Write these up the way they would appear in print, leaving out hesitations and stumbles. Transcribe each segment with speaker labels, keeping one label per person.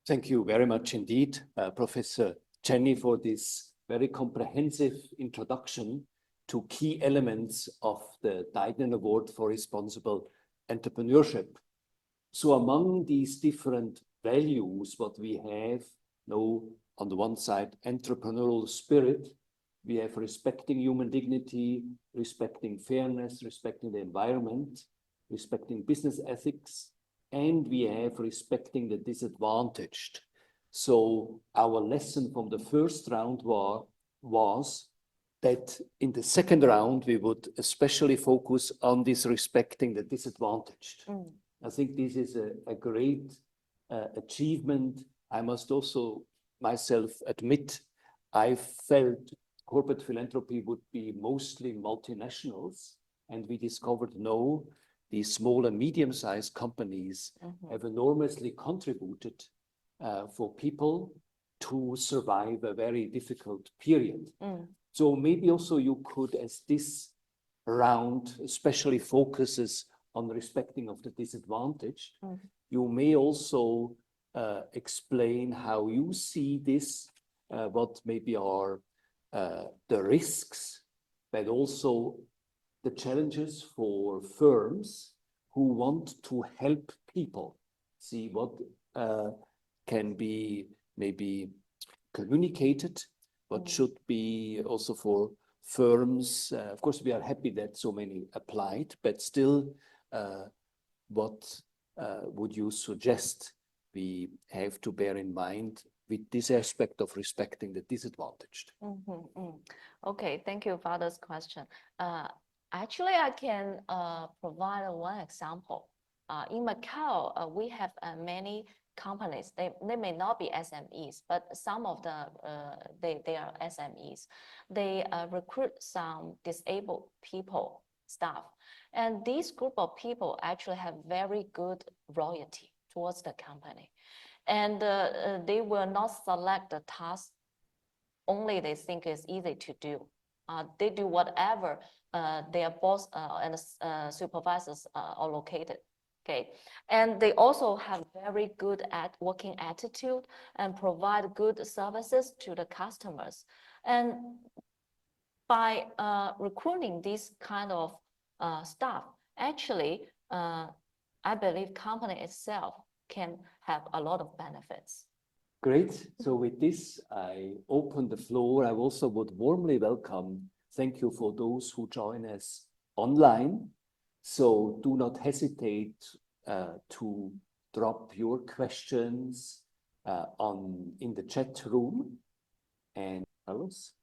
Speaker 1: Thank you very much indeed, Professor Jenny, for this very comprehensive introduction to key elements of the Deignan Award for Responsible Entrepreneurship. So among these different values, what we have, on the one side, entrepreneurial spirit, we have respecting human dignity, respecting fairness, respecting the environment, respecting business ethics, and we have respecting the disadvantaged. So our lesson from the first round was that in the second round, we would especially focus on this respecting the disadvantaged. I think this is a great achievement. I must also myself admit, I felt corporate philanthropy would be mostly multinationals, and we discovered no, these small and medium-sized companies have enormously contributed for people to survive a very difficult period. So maybe also you could, as this round especially focuses on respecting of the disadvantaged, you may also explain how you see this, what maybe are the risks, but also the challenges for firms who want to help people, see what can be maybe communicated, what should be also for firms. Of course, we are happy that so many applied, but still, what would you suggest we have to bear in mind with this aspect of respecting the disadvantaged?
Speaker 2: Okay, thank you for this question. Actually, I can provide one example. In Macau, we have many companies. They may not be SMEs, but some of the they are SMEs. They recruit some disabled people, staff, and this group of people actually have very good loyalty towards the company, and they will not select the task only they think is easy to do. They do whatever their boss and supervisors are located. Okay, and they also have very good working attitude and provide good services to the customers. And by recruiting this kind of staff, actually, I believe company itself can have a lot of benefits.
Speaker 1: Great. So with this, I open the floor. I also would warmly welcome, thank you for those who join us online. So do not hesitate to drop your questions in the chat room. And Carlos?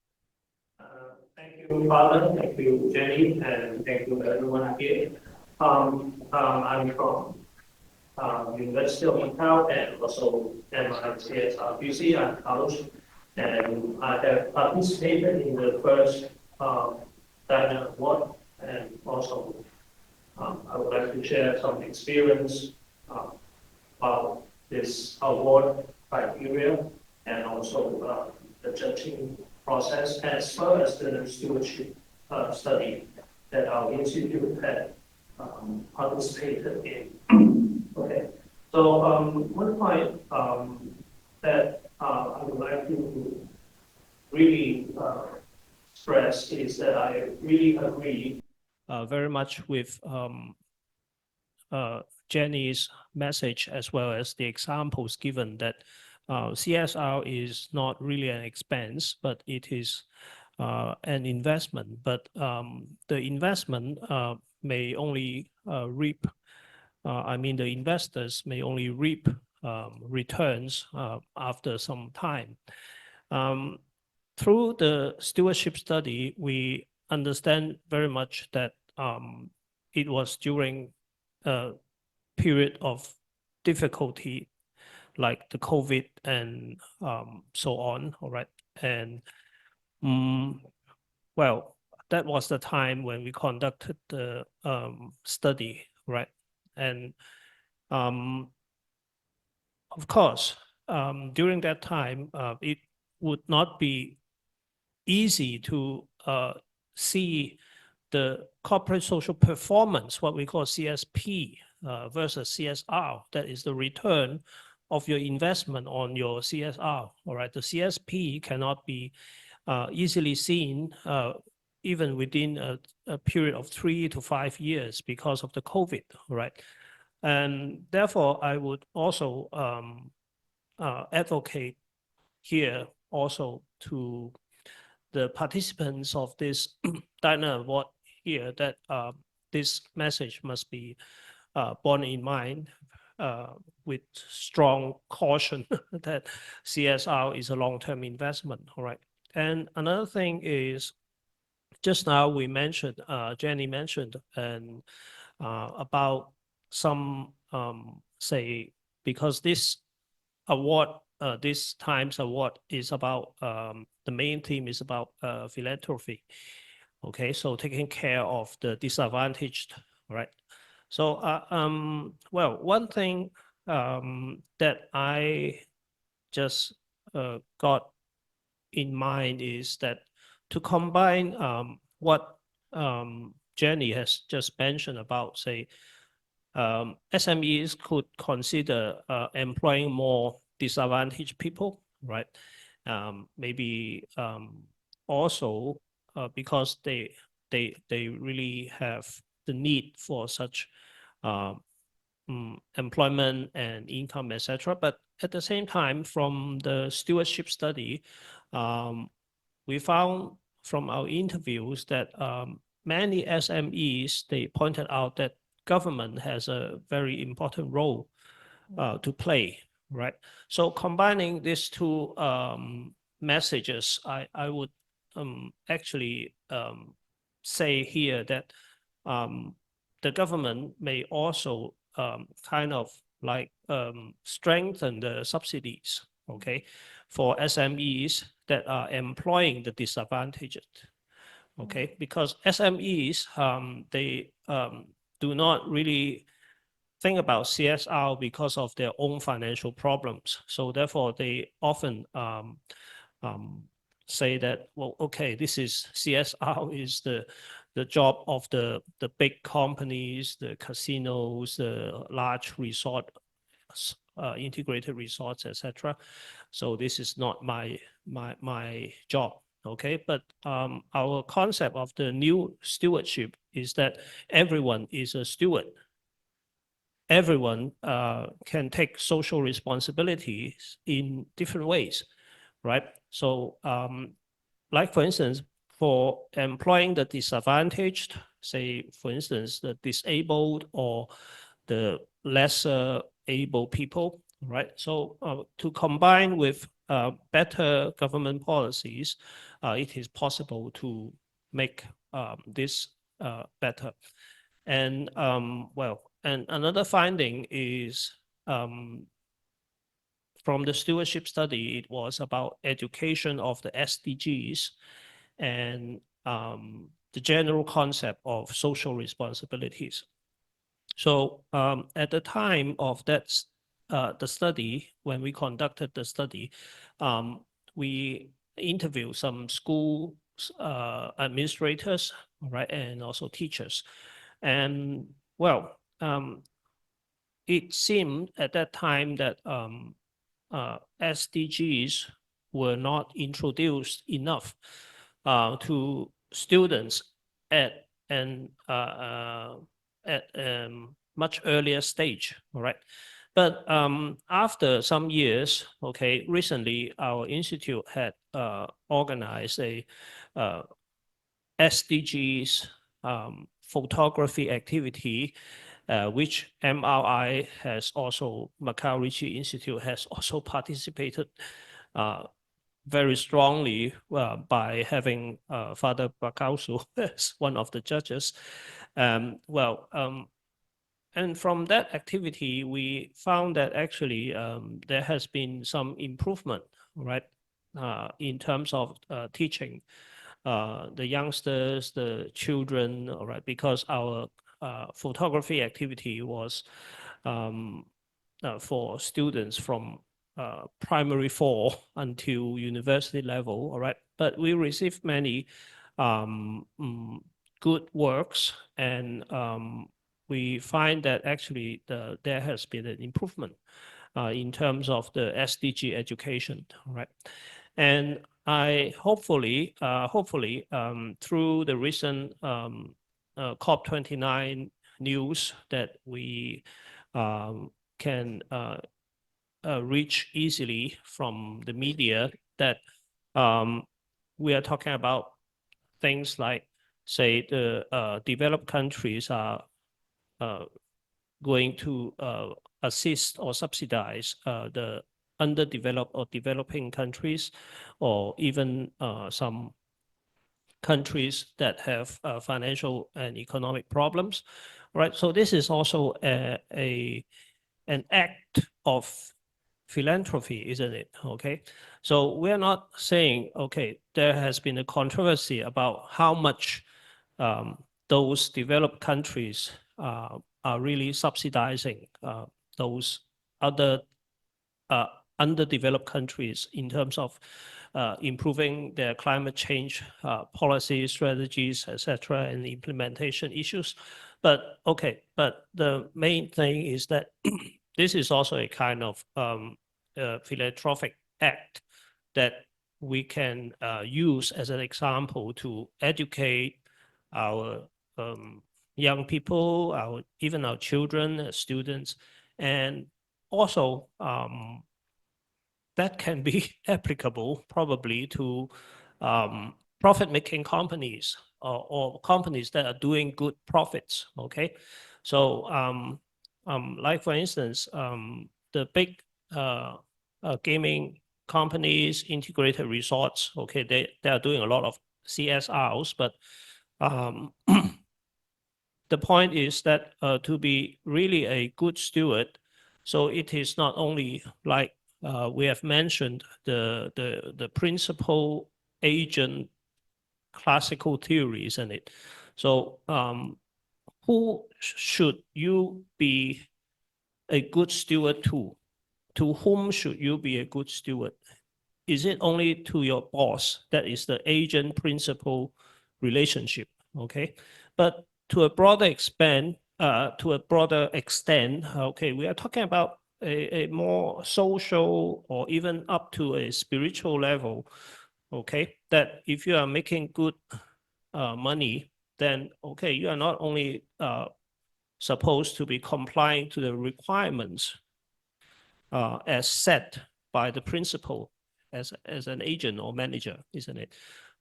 Speaker 3: Thank you, Father. Thank you, Jenny, and thank you everyone here. I'm from University of Macau and also MRI Ricci and Carlos, and I have participated in the first Deignan Award, and also I would like to share some experience about this award criteria and also the judging process, as well as the stewardship study that our institute had participated in. Okay, so one point that I would like to really stress is that I really agree
Speaker 4: very much with Jenny's message, as well as the examples given that CSR is not really an expense, but it is an investment. But the investment may only reap, the investors may only reap returns after some time. Through the stewardship study, we understand very much that it was during a period of difficulty like the COVID and so on, all right? And well, that was the time when we conducted the study, right? And of course, during that time, it would not be easy to see the corporate social performance, what we call CSP versus CSR, that is the return of your investment on your CSR, all right? The CSP cannot be easily seen even within a period of 3 to 5 years because of the COVID, all right? And therefore, I would also advocate here also to the participants of this Deignan Award here that this message must be borne in mind with strong caution that CSR is a long-term investment, all right? And another thing is, just now we mentioned, Jenny mentioned, and about some, say, because this award, this Times Award is about, the main theme is about philanthropy. Okay, so taking care of the disadvantaged, right? So, well, one thing that I just got in mind is that to combine what Jenny has just mentioned about, say, SMEs could consider employing more disadvantaged people, right? Maybe also because they really have the need for such employment and income, etc. But at the same time, from the stewardship study, we found from our interviews that many SMEs, they pointed out that government has a very important role to play, right? So combining these two messages, I would actually say here that the government may also kind of like strengthen the subsidies, okay, for SMEs that are employing the disadvantaged, okay, because SMEs, they do not really think about CSR because of their own financial problems. So therefore, they often say that, well, okay, this is CSR is the job of the big companies, the casinos, the large resort, integrated resorts, etc. So this is not my job. Okay, but our concept of the new stewardship is that everyone is a steward. Everyone can take social responsibilities in different ways, right? So like for instance, for employing the disadvantaged, say for instance, the disabled or the lesser able people, right? So to combine with better government policies, it is possible to make this better. And well, and another finding is from the stewardship study, it was about education of the SDGs and the general concept of social responsibilities. So at the time of that, the study, when we conducted the study, we interviewed some school administrators, right, and also teachers. And well, it seemed at that time that SDGs were not introduced enough to students at an much earlier stage, all right? But after some years, okay, recently our institute had organized a SDGs photography activity, which MRI has also, Macau Ricci Institute has also participated very strongly by having Father Bacauso as one of the judges. Well, and from that activity, we found that actually there has been some improvement, right, in terms of teaching the youngsters, the children, all right, because our photography activity was for students from primary 4 until university level, all right? But we received many good works, and we find that actually there has been an improvement in terms of the SDG education, right? And I hopefully through the recent COP29 news that we can reach easily from the media, that we are talking about things like, say, the developed countries are going to assist or subsidize the underdeveloped or developing countries, or even some countries that have financial and economic problems, right? So this is also an act of philanthropy, isn't it? Okay, so we're not saying, okay, there has been a controversy about how much those developed countries are really subsidizing those other underdeveloped countries in terms of improving their climate change policy strategies, etc., and implementation issues. But okay, but the main thing is that this is also a kind of philanthropic act that we can use as an example to educate our young people, even our children, students, and also that can be applicable probably to profit-making companies or companies that are doing good profits. Okay, so like for instance, the big gaming companies, integrated resorts. Okay, they are doing a lot of CSRs, but the point is that to be really a good steward, so it is not only like we have mentioned the principal agent classical theory, isn't it? So who should you be a good steward to? To whom should you be a good steward? Is it only to your boss? That is the agent principal relationship, okay? But to a broader extent, okay, we are talking about a more social or even up to a spiritual level, okay? That if you are making good money, then okay, you are not only supposed to be complying to the requirements as set by the principal as an agent or manager, isn't it?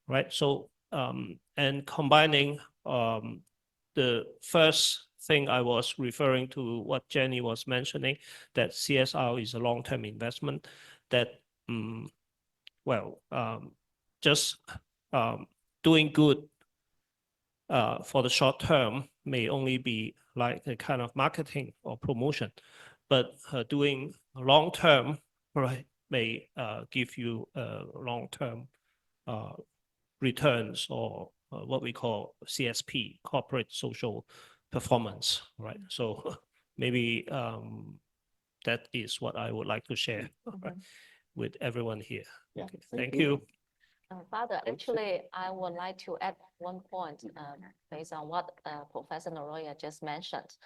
Speaker 4: Right. So and combining the first thing I was referring to, what Jenny was mentioning, that CSR is a long-term investment, that just doing good for the short term may only be like a kind of marketing or promotion, but doing long term, right, may give you long-term returns, or what we call CSP, corporate social performance, right? So maybe that is what I would like to share with everyone here.
Speaker 1: Yeah,
Speaker 4: okay. Thank you.
Speaker 2: Father, actually, I would like to add one point based on what Professor Noroya just mentioned.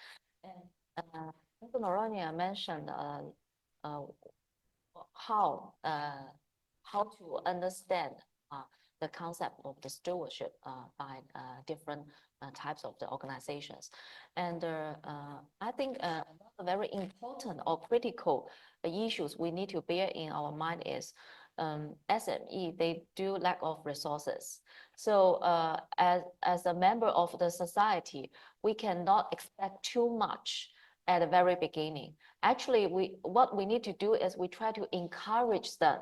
Speaker 2: And Professor Noroya mentioned how to understand the concept of the stewardship by different types of the organizations. And I think another very important or critical issues we need to bear in our mind is SME, they do lack of resources. So as a member of the society, we cannot expect too much at the very beginning. Actually, what we need to do is we try to encourage them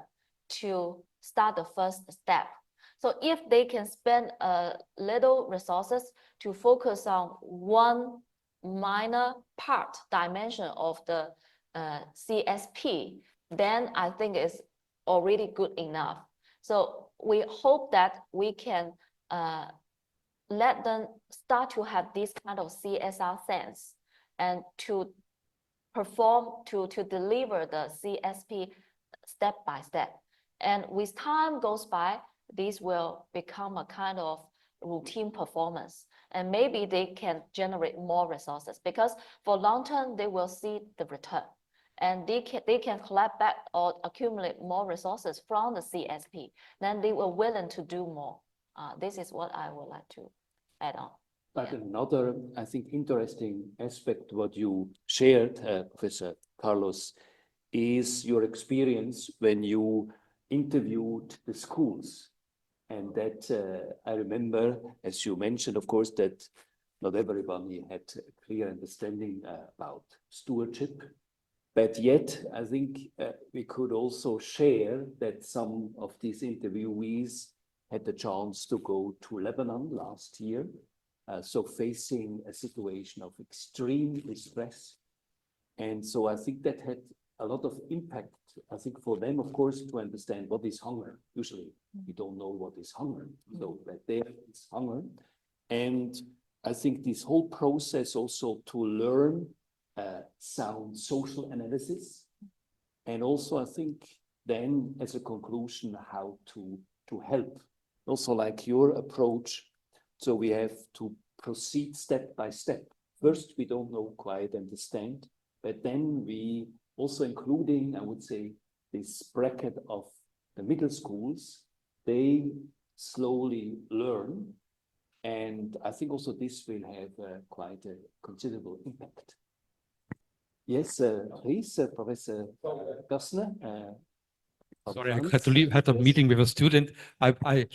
Speaker 2: to start the first step. So if they can spend a little resources to focus on one minor dimension of the CSP, then I think it's already good enough. So we hope that we can let them start to have this kind of CSR sense and to perform, to deliver the CSP step by step. And with time goes by, this will become a kind of routine performance. And maybe they can generate more resources, because for long term, they will see the return. and they can collect back or accumulate more resources from the CSP, then they were willing to do more. This is what I would like to add on.
Speaker 1: But
Speaker 2: Yeah.
Speaker 1: another, I think, interesting aspect what you shared, Professor Carlos, is your experience when you interviewed the schools. And that I remember, as you mentioned, of course, that not everybody had a clear understanding about stewardship. But yet, I think we could also share that some of these interviewees had the chance to go to Lebanon last year. So facing a situation of extreme distress. And so I think that had a lot of impact, I think, for them, of course, to understand what is hunger. Usually we don't know what is hunger. So that there is hunger. And I think this whole process also to learn sound social analysis. And also, I think, then as a conclusion, how to help. Also like your approach. So we have to proceed step by step. First, we don't know quite understand, but then we also including, I would say, this bracket of the middle schools, they slowly learn. And I think also this will have quite a considerable impact. Yes, please, Professor Gassner.
Speaker 5: Sorry, I had to leave, had a meeting with a student.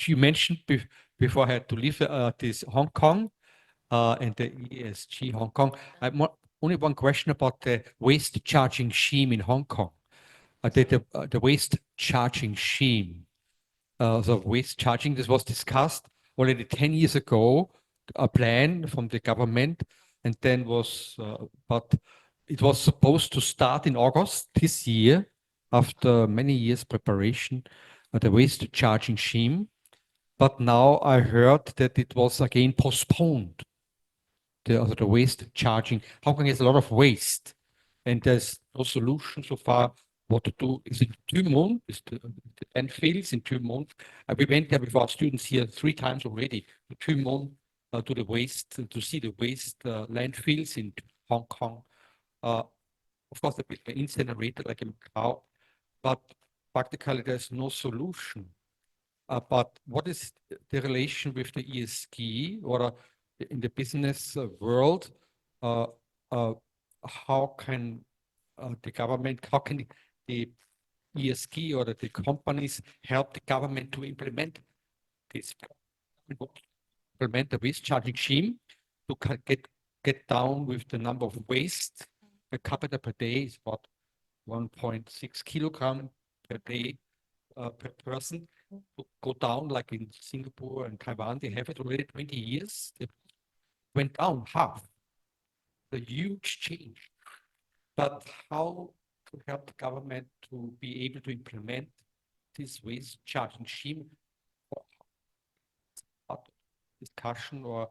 Speaker 5: You mentioned before I had to leave this Hong Kong and the ESG Hong Kong. Only one question about the waste charging scheme in Hong Kong. The waste charging scheme, the waste charging, this was discussed already 10 years ago, a plan from the government, and then but it was supposed to start in August this year, after many years preparation, the waste charging scheme. But now I heard that it was again postponed, the waste charging. Hong Kong has a lot of waste, and there's no solution so far what to do. Is it Tue Mun? Is the landfills in Tue Mun? We went there with our students here 3 times already to Tue Mun, to the waste, to see the waste landfills in Hong Kong. Of course, the incinerator like in Macau, but practically there's no solution. But what is the relation with the ESG or in the business world? How can the government, how can the ESG or the companies help the government to implement this, implement the waste charging scheme to get down with the number of waste per capita per day is about 1.6 kilogram per day per person, to go down like in Singapore and Taiwan. They have it already 20 years. It went down half. A huge change. But how to help the government to be able to implement this waste charging scheme? Discussion or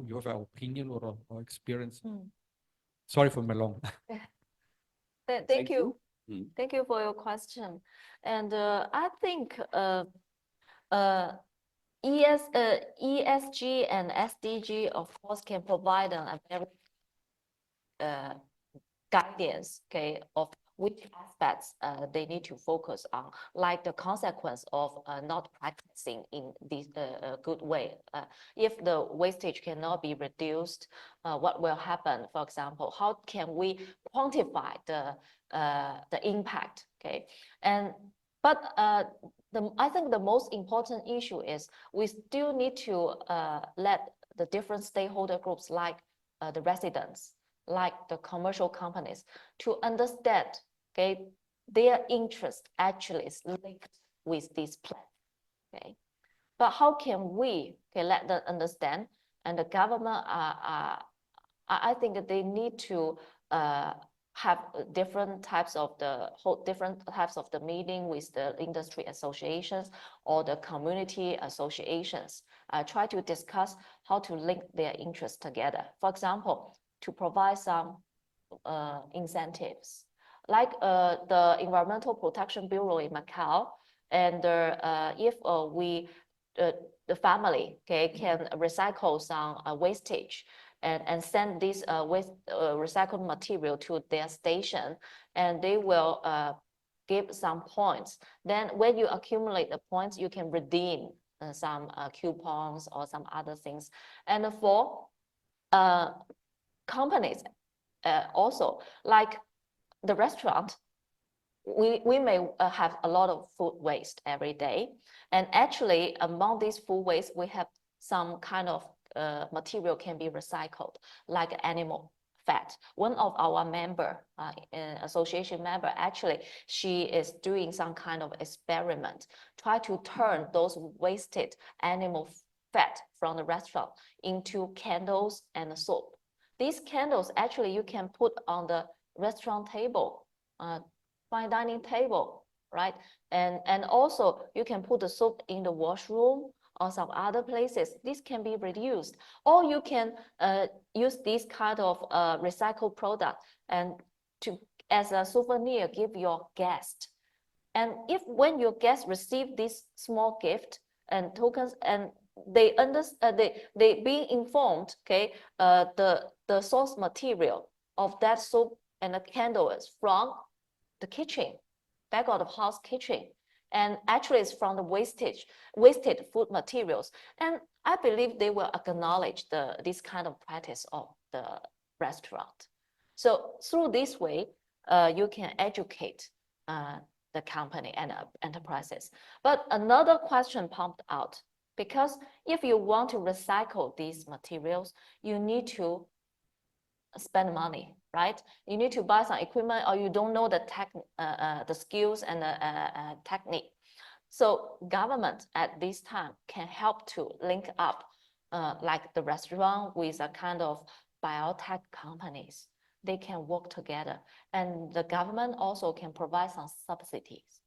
Speaker 5: you have an opinion or experience? Sorry for my long.
Speaker 2: Thank you.
Speaker 1: Mm.
Speaker 2: Thank you for your question. And I think ESG and SDG, of course, can provide a very guidance, okay, of which aspects they need to focus on, like the consequence of not practicing in this good way. If the wastage cannot be reduced, what will happen? For example, how can we quantify the impact? Okay, but I think the most important issue is we still need to let the different stakeholder groups, like the residents, like the commercial companies, to understand, okay, their interest actually is linked with this plan, okay. But how can we, okay, let them understand? And the government, I think that they need to have different types of the meeting with the industry associations or the community associations, try to discuss how to link their interests together. For example, to provide some incentives, like the Environmental Protection Bureau in Macau, and if the family, okay, can recycle some wastage, and send this waste recycled material to their station, and they will give some points. Then when you accumulate the points, you can redeem some coupons or some other things. And for companies also, like the restaurant, we may have a lot of food waste every day. And actually among these food waste, we have some kind of material can be recycled, like animal fat. One of our member, association member, actually, she is doing some kind of experiment, try to turn those wasted animal fat from the restaurant into candles and soap. These candles, actually, you can put on the restaurant table, fine dining table, right? And also you can put the soap in the washroom or some other places. This can be reduced. Or you can use this kind of recycled product and as a souvenir, give your guest. And if when your guests receive this small gift and tokens, and they understand, they being informed, okay, the source material of that soap and the candle is from the kitchen, back of the house kitchen. And actually it's from the wasted food materials. And I believe they will acknowledge this kind of practice of the restaurant. So through this way, you can educate the company and enterprises. But another question pumped out, because if you want to recycle these materials, you need to spend money, right? You need to buy some equipment, or you don't know the skills and the technique. So government at this time can help to link up like the restaurant with a kind of biotech companies. They can work together, and the government also can provide some subsidies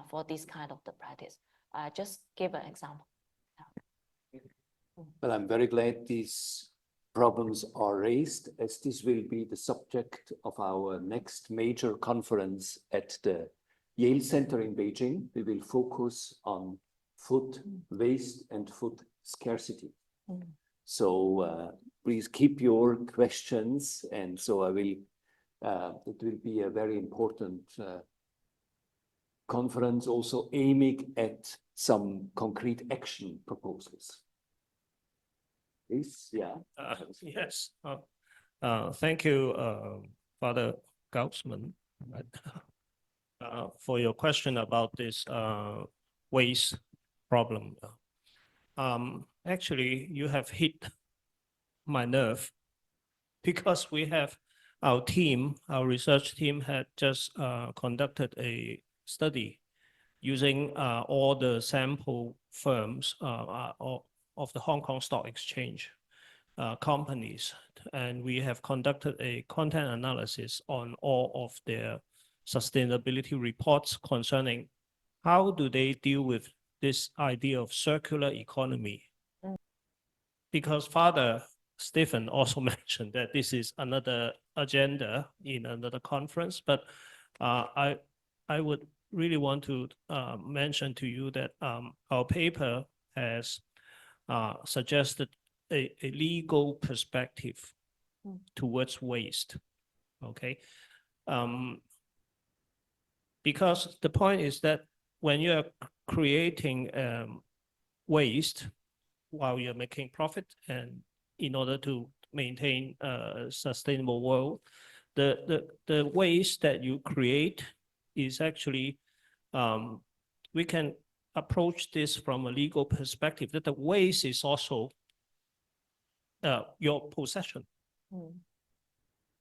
Speaker 2: for this kind of the practice. Just give an example.
Speaker 1: Well, I'm very glad these problems are raised, as this will be the subject of our next major conference at the Yale Center in Beijing. We will focus on food waste and food scarcity. So please keep your questions, and so I will, it will be a very important conference, also aiming at some concrete action proposals. Please, yeah.
Speaker 4: Yes. Thank you, Father Gaussman, for your question about this waste problem. Actually, you have hit my nerve, because we have our team, our research team had just conducted a study using all the sample firms of the Hong Kong Stock Exchange companies. And we have conducted a content analysis on all of their sustainability reports concerning how do they deal with this idea of circular economy. Because Father Stephen also mentioned that this is another agenda in another conference, but I would really want to mention to you that our paper has suggested a legal perspective towards waste, okay? Because the point is that when you are creating waste while you're making profit, and in order to maintain a sustainable world, the waste that you create is actually, we can approach this from a legal perspective, that the waste is also your possession,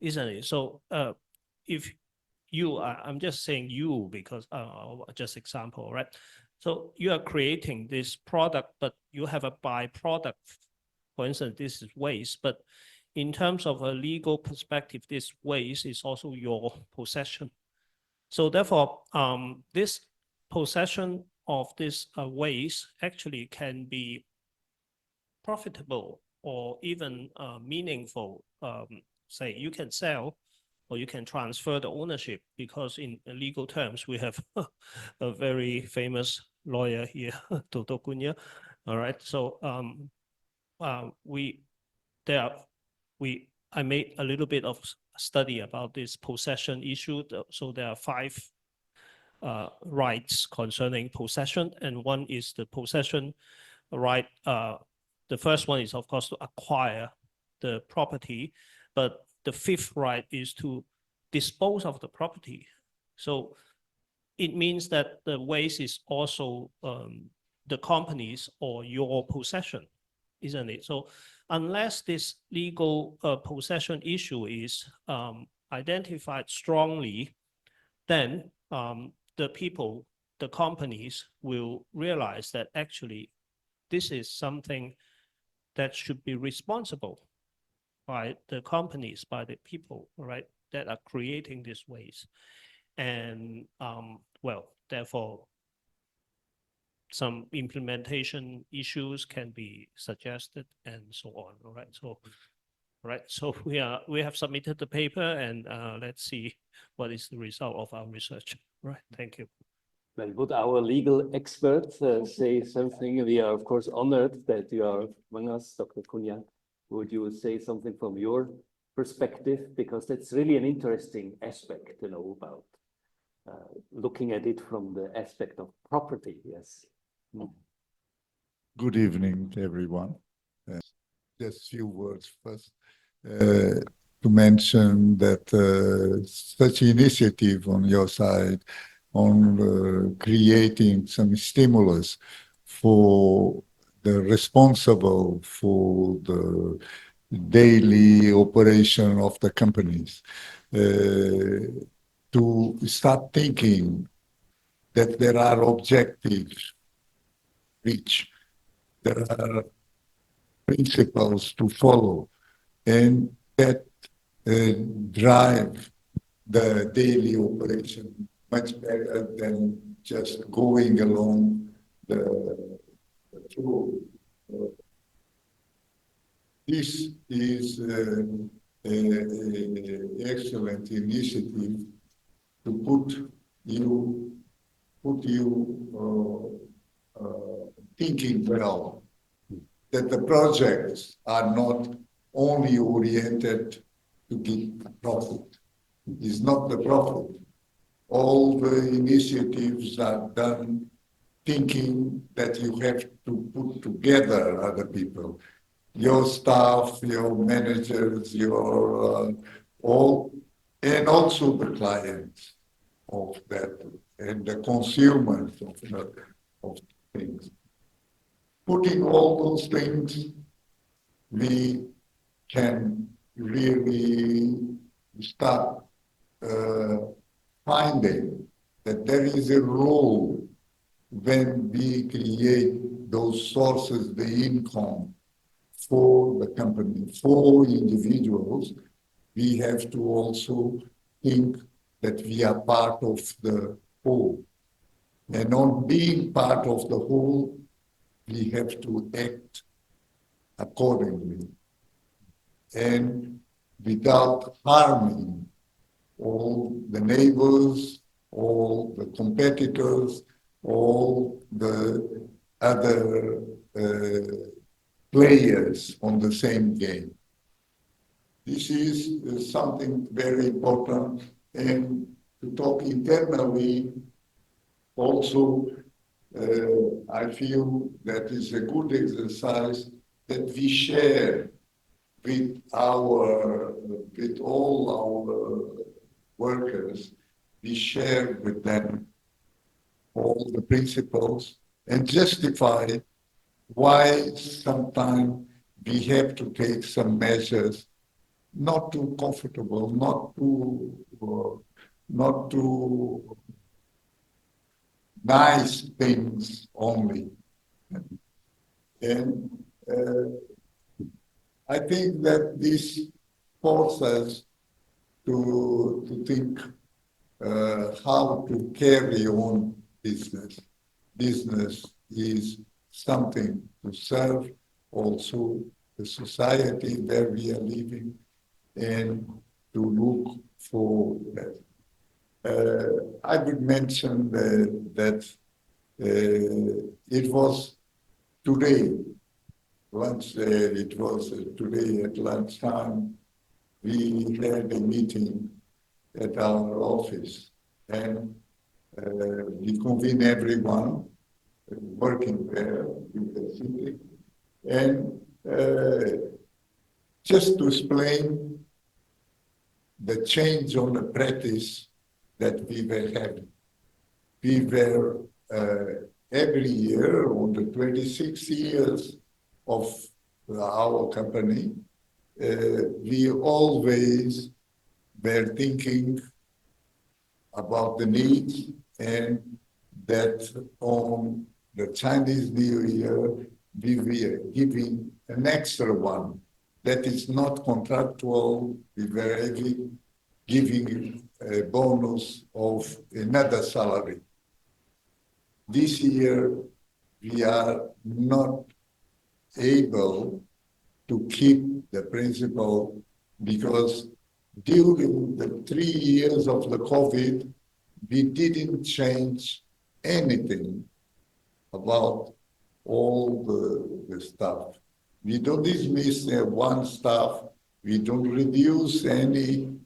Speaker 4: isn't it? So if you are, I'm just saying you because just example, right? So you are creating this product, but you have a byproduct. For instance, this is waste, but in terms of a legal perspective, this waste is also your possession. So therefore, this possession of this waste actually can be profitable or even meaningful. Say you can sell or you can transfer the ownership, because in legal terms, we have a very famous lawyer here, Toto Cunha. All right, so there are I made a little bit of study about this possession issue. So there are 5 rights concerning possession, and one is the possession right. The first one is, of course, to acquire the property, but the 5th right is to dispose of the property. So it means that the waste is also the company's or your possession, isn't it? So unless this legal possession issue is identified strongly, then the people, the companies will realize that actually this is something that should be responsible by the companies, by the people, right, that are creating this waste. And well, therefore, some implementation issues can be suggested and so on, all right? So we have submitted the paper, and let's see what is the result of our research. Right, thank you.
Speaker 1: Well, would our legal experts say something? We are, of course, honored that you are among us, Dr. Kunyan. Would you say something from your perspective? Because that's really an interesting aspect, you know, about looking at it from the aspect of property, yes.
Speaker 6: Good evening to everyone. Just a few words first to mention that such initiative on your side on creating some stimulus for the responsible for the daily operation of the companies to start thinking that there are objectives which there are principles to follow and that drive the daily operation much better than just going along the flow. This is an excellent initiative to put you thinking well, that the projects are not only oriented to get profit. It's not the profit. All the initiatives are done thinking that you have to put together other people, your staff, your managers, your all, and also the clients of that, and the consumers of things. Putting all those things, we can really start finding that there is a role when we create those sources, the income for the company, for individuals. We have to also think that we are part of the whole. And on being part of the whole, we have to act accordingly and without harming all the neighbors, all the competitors, all the other players on the same game. This is something very important, and to talk internally also, I feel that is a good exercise that we share with all our workers. We share with them all the principles and justify why sometimes we have to take some measures not too comfortable, not too nice things only. And I think that this forces us to think how to carry on business. Business is something to serve also the society where we are living and to look for that. I would mention that it was today lunch there. It was today at lunchtime. We had a meeting at our office, and we convened everyone working there in the city, and just to explain the change on the practice that we were having. We were every year on the 26 years of our company, we always were thinking about the needs, and that on the Chinese New Year, we were giving an extra one that is not contractual. We were giving a bonus of another salary. This year, we are not able to keep the principle because during the 3 years of the COVID, we didn't change anything about all the stuff. We don't dismiss one staff. We don't reduce we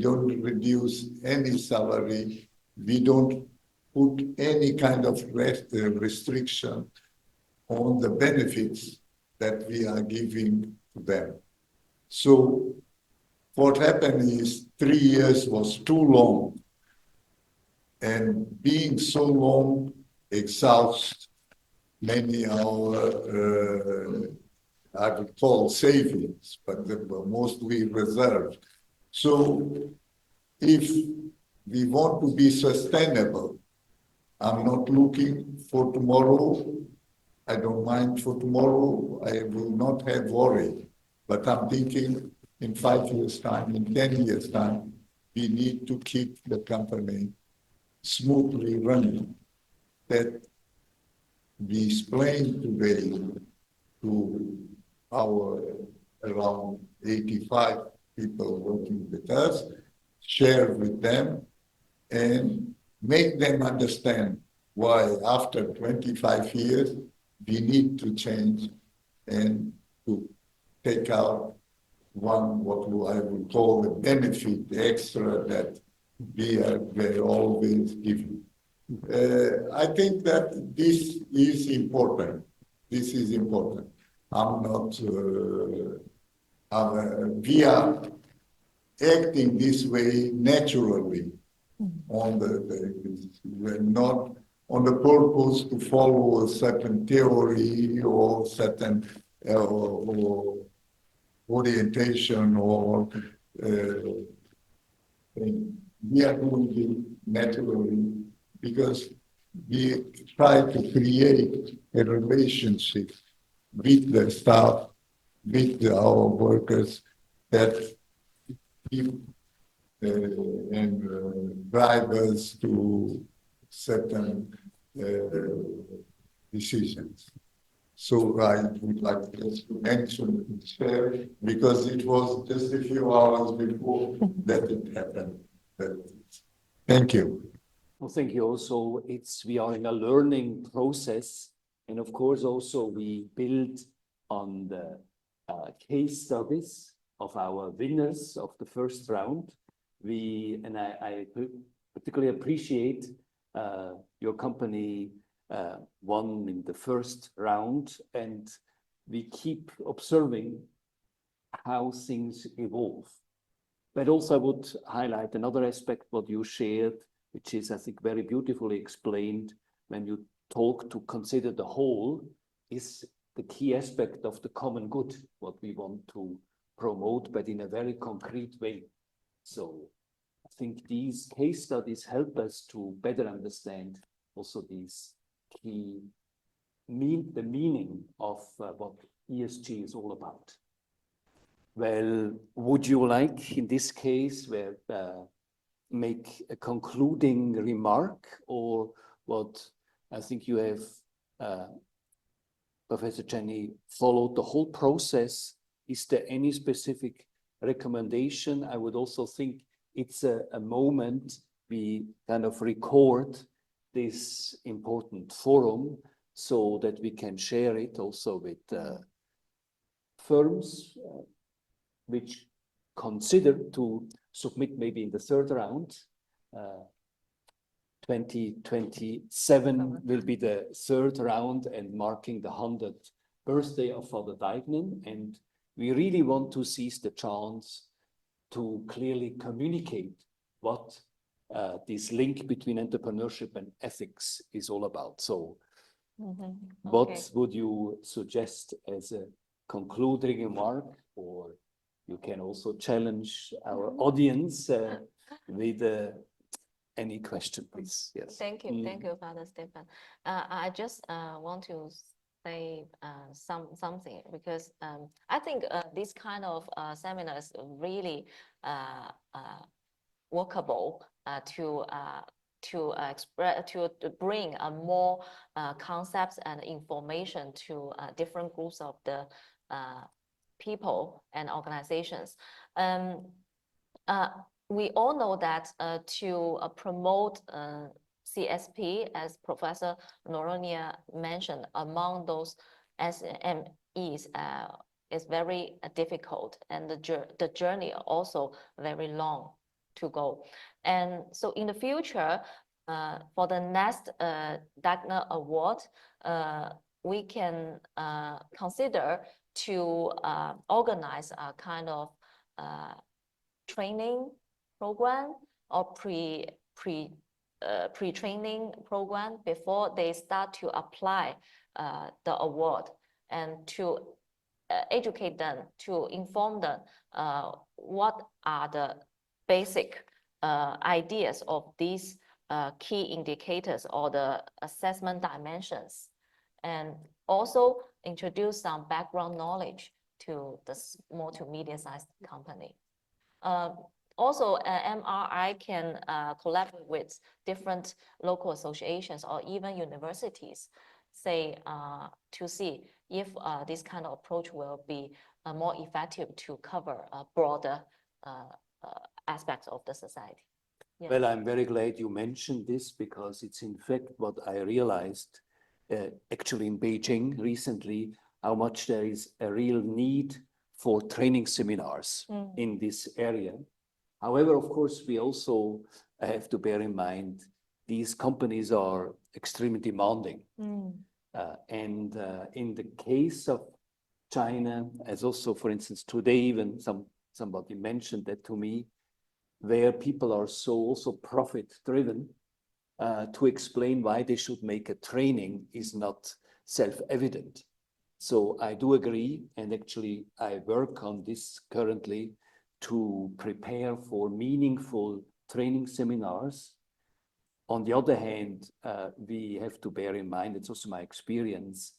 Speaker 6: don't reduce any salary. We don't put any kind of restriction on the benefits that we are giving to them. So what happened is 3 years was too long, and being so long exhausts many our I would call savings, but they were mostly reserved. So if we want to be sustainable, I'm not looking for tomorrow. I don't mind for tomorrow. I will not have worry. But I'm thinking in 5 years' time, in 10 years' time, we need to keep the company smoothly running. That we explained today to our around 85 people working with us, share with them, and make them understand why after 25 years, we need to change and to take out one, what I would call the benefit, the extra that we are always giving. I think that this is important. This is important. I'm not, we are acting this way naturally on we're not on the purpose to follow a certain theory or certain orientation or we are doing it naturally because we try to create a relationship with the staff, with our workers that keep and drive us to certain decisions. So I would like just to mention and share because it was just a few hours before that it happened. Thank you.
Speaker 1: Well, thank you. Also, we are in a learning process, and of course, also we build on the case studies of our winners of the first round. I particularly appreciate your company won in the first round, and we keep observing how things evolve. But also I would highlight another aspect what you shared, which is, I think, very beautifully explained when you talk to consider the whole, is the key aspect of the common good, what we want to promote, but in a very concrete way. So I think these case studies help us to better understand also these key, the meaning of what ESG is all about. Well, would you like, in this case, make a concluding remark, or what? I think you have, Professor Jenny, followed the whole process. Is there any specific recommendation? I would also think it's a moment we kind of record this important forum, so that we can share it also with firms which consider to submit maybe in the third round. 2027 will be the third round and marking the 100th birthday of Father Deignan. And we really want to seize the chance to clearly communicate what this link between entrepreneurship and ethics is all about. So what would you suggest as a concluding remark, or you can also challenge our audience with any question, please? Yes.
Speaker 2: Thank you, Father Stephen. I just want to say something, because I think this kind of seminars really workable to bring more concepts and information to different groups of the people and organizations. We all know that to promote CSP, as Professor Noronia mentioned, among those SMEs is very difficult, and the journey also very long to go. And so in the future, for the next Deignan Award, we can consider to organize a kind of training program or pre-training program before they start to apply the award, and to educate them, to inform them what are the basic ideas of these key indicators or the assessment dimensions, and also introduce some background knowledge to the small to medium-sized company. Also, MRI can collaborate with different local associations or even universities, say, to see if this kind of approach will be more effective to cover broader aspects of the society. Yeah.
Speaker 1: Well, I'm very glad you mentioned this, because it's in fact what I realized actually in Beijing recently, how much there is a real need for training seminars in this area. However, of course, we also have to bear in mind these companies are extremely demanding. And in the case of China, as also, for instance, today, even somebody mentioned that to me, where people are so also profit-driven, to explain why they should make a training is not self-evident. So I do agree, and actually I work on this currently to prepare for meaningful training seminars. On the other hand, we have to bear in mind, it's also my experience,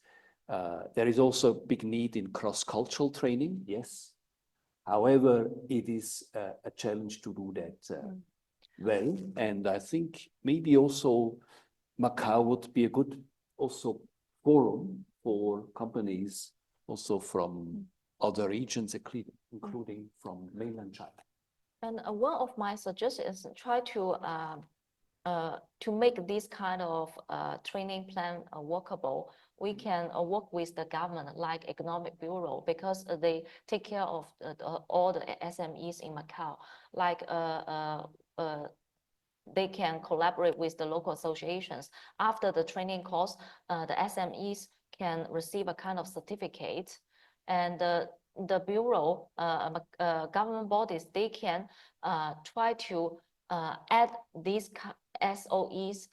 Speaker 1: there is also a big need in cross-cultural training, yes. However, it is a challenge to do that well. And I think maybe also Macau would be a good also forum for companies also from other regions, including from mainland China.
Speaker 2: And one of my suggestions is try to make this kind of training plan workable. We can work with the government, like Economic Bureau, because they take care of all the SMEs in Macau. Like they can collaborate with the local associations. After the training course, the SMEs can receive a kind of certificate, and the bureau, government bodies, they can try to add these SOEs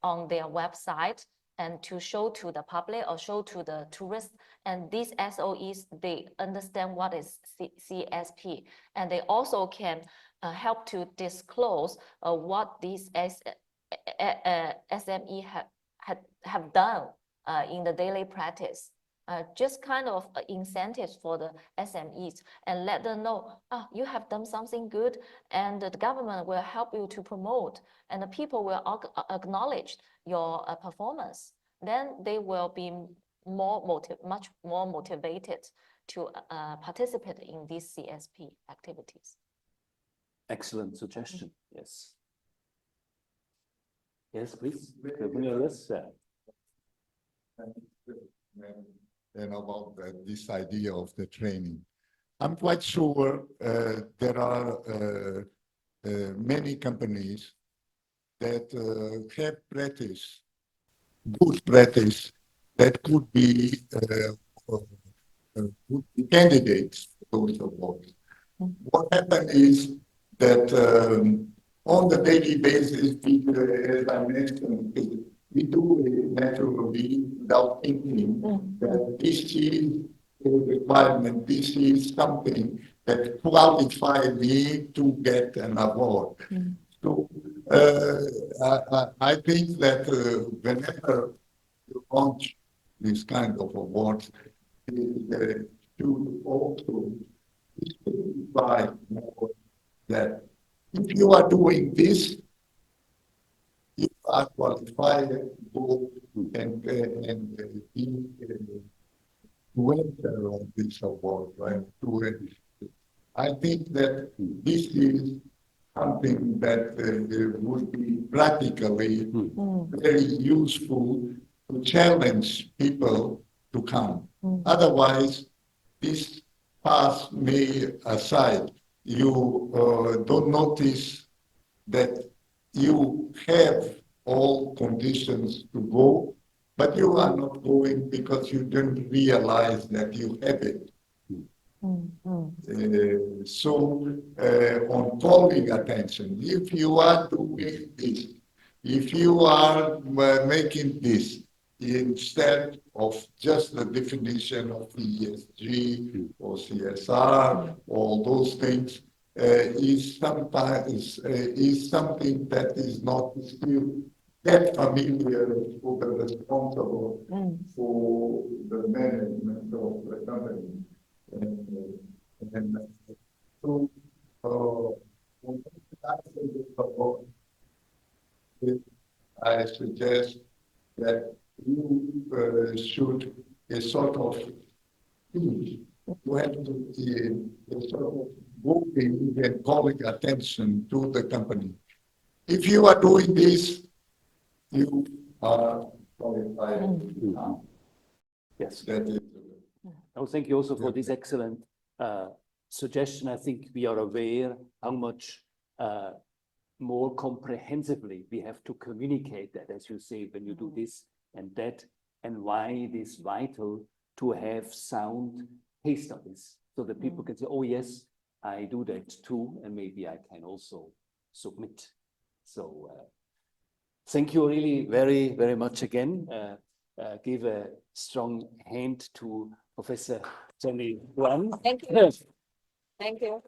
Speaker 2: on their website, and to show to the public or show to the tourists. And these SOEs, they understand what is CSP, and they also can help to disclose what these SME have done in the daily practice. Just kind of incentives for the SMEs, and let them know, you have done something good, and the government will help you to promote, and the people will acknowledge your performance. Then they will be much more motivated to participate in these CSP activities.
Speaker 1: Excellent suggestion. Yes. Yes, please.
Speaker 6: and about this idea of the training. I'm quite sure there are many companies that have practice, good practice, that could be candidates for those awards. What happened is that on the daily basis, as I mentioned, we do it naturally without thinking that this is a requirement, this is something that qualifies me to get an award. So I think that whenever you launch this kind of awards, it should also specify more that if you are doing this, you are qualified to go and be winner of this award, right? I think that this is something that would be practically very useful to challenge people to come. Otherwise, this pass me aside. You don't notice that you have all conditions to go, but you are not going because you don't realize that you have it. On calling attention, if you are doing this, if you are making this instead of just the definition of ESG or CSR, all those things, is sometimes is something that is not still that familiar for the responsible for the management of the company. I suggest that you should a sort of you have to sort of moving and calling attention to the company. If you are doing this, you are qualified.
Speaker 1: Yes.
Speaker 6: That is.
Speaker 1: Oh, thank you also for this excellent suggestion. I think we are aware how much more comprehensively we have to communicate that, as you say, when you do this and that, and why it is vital to have sound case studies so that people can say, oh yes, I do that too, and maybe I can also submit. So thank you really very, very much again. Give a strong hand to Professor Jenny Wang.
Speaker 2: Thank you. Thank you.